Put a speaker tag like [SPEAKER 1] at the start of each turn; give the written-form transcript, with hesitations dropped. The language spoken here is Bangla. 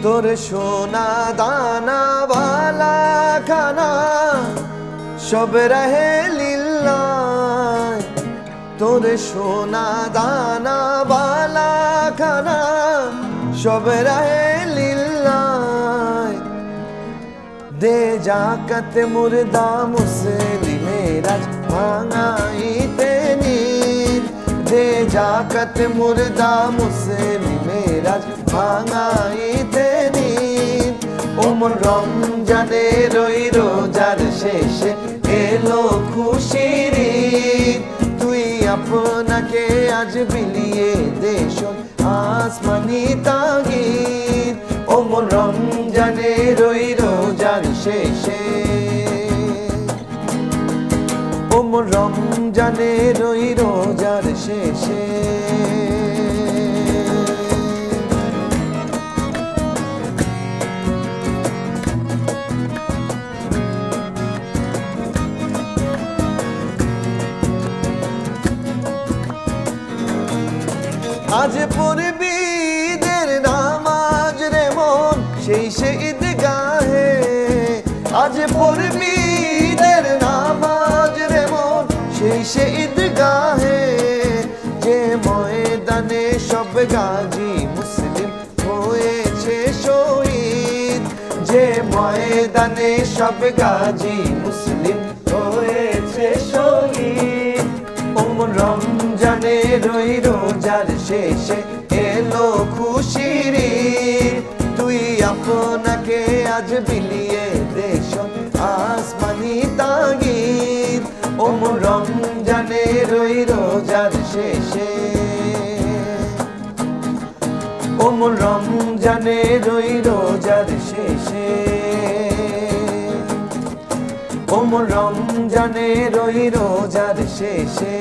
[SPEAKER 1] তোর সোনা দানা বালা খানা সব রহে লিল্লাহ। তোর সোনা দানা বালা খানা সব রহে লিল্লাহ। দে জাকাত মুর্দা মুসলিমের আজ ভাঙাইতে নীর। দে জাকাত মুর্দা মুসলিমের আজ ভাঙাইতে নীর। ওমর রমজানের ওই রোজার শেষে এলো খুশির ঈদ। তুই আপনাকে আজ বিলিয়ে দে শোন আসমানি তাগিদ। ওমর রমজানের ওই রোজার শেষে, ওমর রমজানের ওই রোজার শেষে। আজ পড়বি ঈদের নামাজ রে মন সেই সে ঈদগাহে। আজ পড়বি ঈদের নামাজ রে মন সেই সে ঈদগাহে। যে ময়দানে সব গাজী মুসলিম হয়েছে শহীদ। যে ময়দানে সব গাজী মুসলিম হয়েছে শহীদ। ওমর রমজানের ওই রোজার শেষে এলো খুশির ঈদ। তুই আপনাকে আজ বিলিয়ে দে শোন আসমানি তাগিদ। ওমর রমজানের ওই রোজার শেষে, ওমর রমজানের ওই রোজার শেষে। ওমর রমজানের ওই রোজার শেষে।